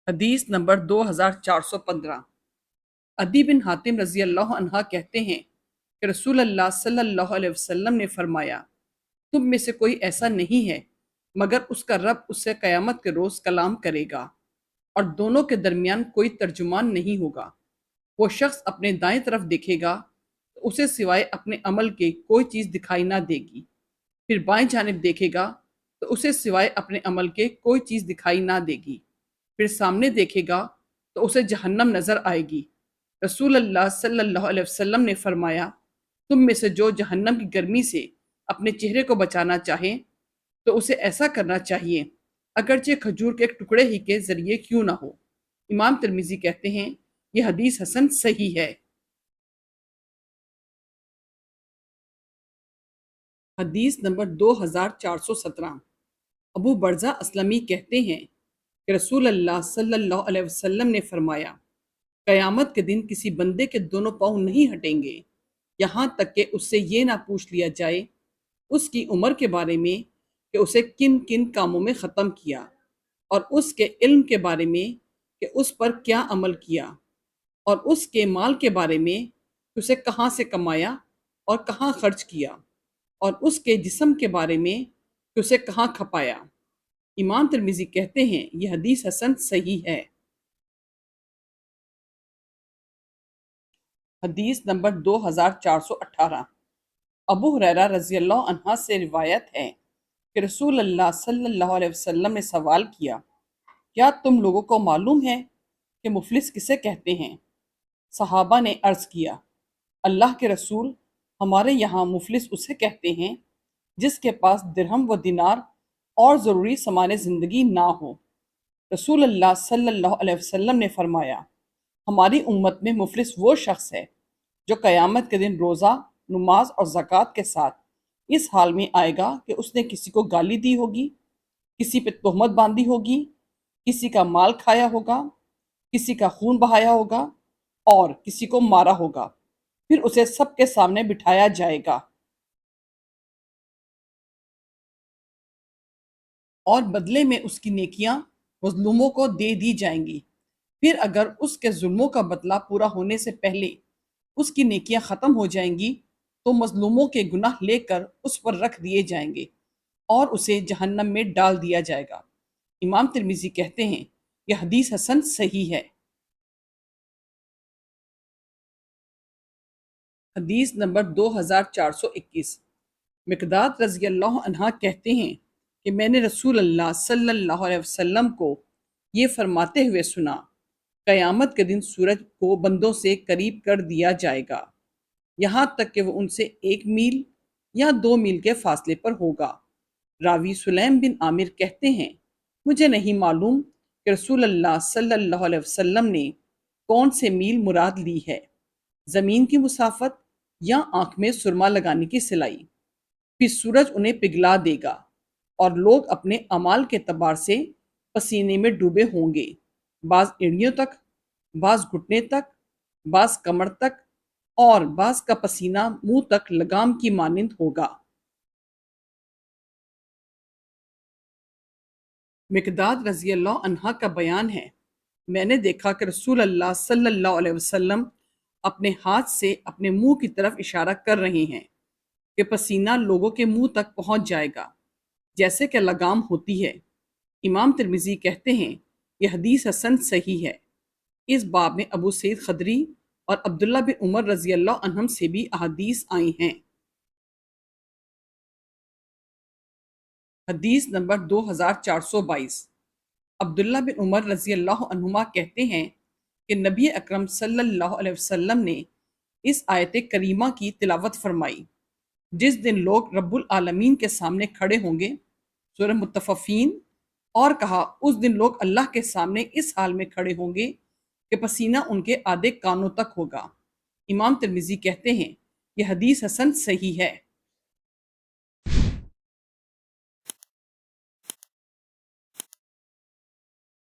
حدیث نمبر 2415۔ عدی بن حاتم رضی اللہ عنہ کہتے ہیں کہ رسول اللہ صلی اللہ علیہ وسلم نے فرمایا، تم میں سے کوئی ایسا نہیں ہے مگر اس کا رب اس سے قیامت کے روز کلام کرے گا، اور دونوں کے درمیان کوئی ترجمان نہیں ہوگا۔ وہ شخص اپنے دائیں طرف دیکھے گا تو اسے سوائے اپنے عمل کے کوئی چیز دکھائی نہ دے گی، پھر بائیں جانب دیکھے گا تو اسے سوائے اپنے عمل کے کوئی چیز دکھائی نہ دے گی، پھر سامنے دیکھے گا تو اسے جہنم نظر آئے گی۔ رسول اللہ صلی اللہ علیہ وسلم نے فرمایا، تم میں سے جو جہنم کی گرمی سے اپنے چہرے کو بچانا چاہے تو اسے ایسا کرنا چاہیے، اگرچہ کھجور کے ایک ٹکڑے ہی کے ذریعے کیوں نہ ہو۔ امام ترمذی کہتے ہیں یہ حدیث حسن صحیح ہے۔ حدیث نمبر 2417۔ ابو برزہ اسلمی کہتے ہیں کہ رسول اللہ صلی اللہ علیہ وسلم نے فرمایا، قیامت کے دن کسی بندے کے دونوں پاؤں نہیں ہٹیں گے یہاں تک کہ اس سے یہ نہ پوچھ لیا جائے اس کی عمر کے بارے میں کہ اسے کن کن کاموں میں ختم کیا، اور اس کے علم کے بارے میں کہ اس پر کیا عمل کیا، اور اس کے مال کے بارے میں کہ اسے کہاں سے کمایا اور کہاں خرچ کیا، اور اس کے جسم کے بارے میں کہ اسے کہاں کھپایا۔ امام ترمذی کہتے ہیں یہ حدیث حسن صحیح ہے۔ حدیث نمبر 2418۔ ابو ہریرہ رضی اللہ عنہ سے روایت ہے کہ رسول اللہ صلی اللہ علیہ وسلم نے سوال کیا، کیا تم لوگوں کو معلوم ہے کہ مفلس کسے کہتے ہیں؟ صحابہ نے عرض کیا، اللہ کے رسول، ہمارے یہاں مفلس اسے کہتے ہیں جس کے پاس درہم و دینار اور ضروری سامان زندگی نہ ہو۔ رسول اللہ صلی اللہ علیہ وسلم نے فرمایا، ہماری امت میں مفلس وہ شخص ہے جو قیامت کے دن روزہ، نماز اور زکوٰۃ کے ساتھ اس حال میں آئے گا کہ اس نے کسی کو گالی دی ہوگی، کسی پہ تہمت باندھی ہوگی، کسی کا مال کھایا ہوگا، کسی کا خون بہایا ہوگا اور کسی کو مارا ہوگا، پھر اسے سب کے سامنے بٹھایا جائے گا اور بدلے میں اس کی نیکیاں مظلوموں کو دے دی جائیں گی۔ پھر اگر اس کے ظلموں کا بدلہ پورا ہونے سے پہلے اس کی نیکیاں ختم ہو جائیں گی تو مظلوموں کے گناہ لے کر اس پر رکھ دیے جائیں گے اور اسے جہنم میں ڈال دیا جائے گا۔ امام ترمذی کہتے ہیں یہ حدیث حسن صحیح ہے۔ حدیث نمبر 2421۔ مقداد رضی اللہ عنہ کہتے ہیں کہ میں نے رسول اللہ صلی اللہ علیہ وسلم کو یہ فرماتے ہوئے سنا، قیامت کے دن سورج کو بندوں سے قریب کر دیا جائے گا یہاں تک کہ وہ ان سے 1 میل یا 2 میل کے فاصلے پر ہوگا۔ راوی سلیم بن عامر کہتے ہیں مجھے نہیں معلوم کہ رسول اللہ صلی اللہ علیہ وسلم نے کون سے میل مراد لی ہے، زمین کی مسافت یا آنکھ میں سرما لگانے کی سلائی۔ پھر سورج انہیں پگھلا دے گا اور لوگ اپنے اعمال کے اعتبار سے پسینے میں ڈوبے ہوں گے، بعض ایڑیوں تک، بعض گھٹنے تک، بعض کمر تک، اور بعض کا پسینہ منہ تک لگام کی مانند ہوگا۔ مقداد رضی اللہ عنہ کا بیان ہے، میں نے دیکھا کہ رسول اللہ صلی اللہ علیہ وسلم اپنے ہاتھ سے اپنے منہ کی طرف اشارہ کر رہے ہیں کہ پسینہ لوگوں کے منہ تک پہنچ جائے گا جیسے کہ لگام ہوتی ہے۔ امام ترمذی کہتے ہیں یہ حدیث حسن صحیح ہے۔ اس باب میں ابو سعید خدری اور عبداللہ بن عمر رضی اللہ عنہم سے بھی احادیث آئی ہیں۔ حدیث نمبر 2422۔ عبداللہ بن عمر رضی اللہ عنہما کہتے ہیں کہ نبی اکرم صلی اللہ علیہ وسلم نے اس آیت کریمہ کی تلاوت فرمائی، جس دن لوگ رب العالمین کے سامنے کھڑے ہوں گے، سورہ مطففین، اور کہا اس دن لوگ اللہ کے سامنے اس حال میں کھڑے ہوں گے کہ پسینہ ان کے آدھے کانوں تک ہوگا۔ امام ترمذی کہتے ہیں یہ حدیث حسن صحیح ہے۔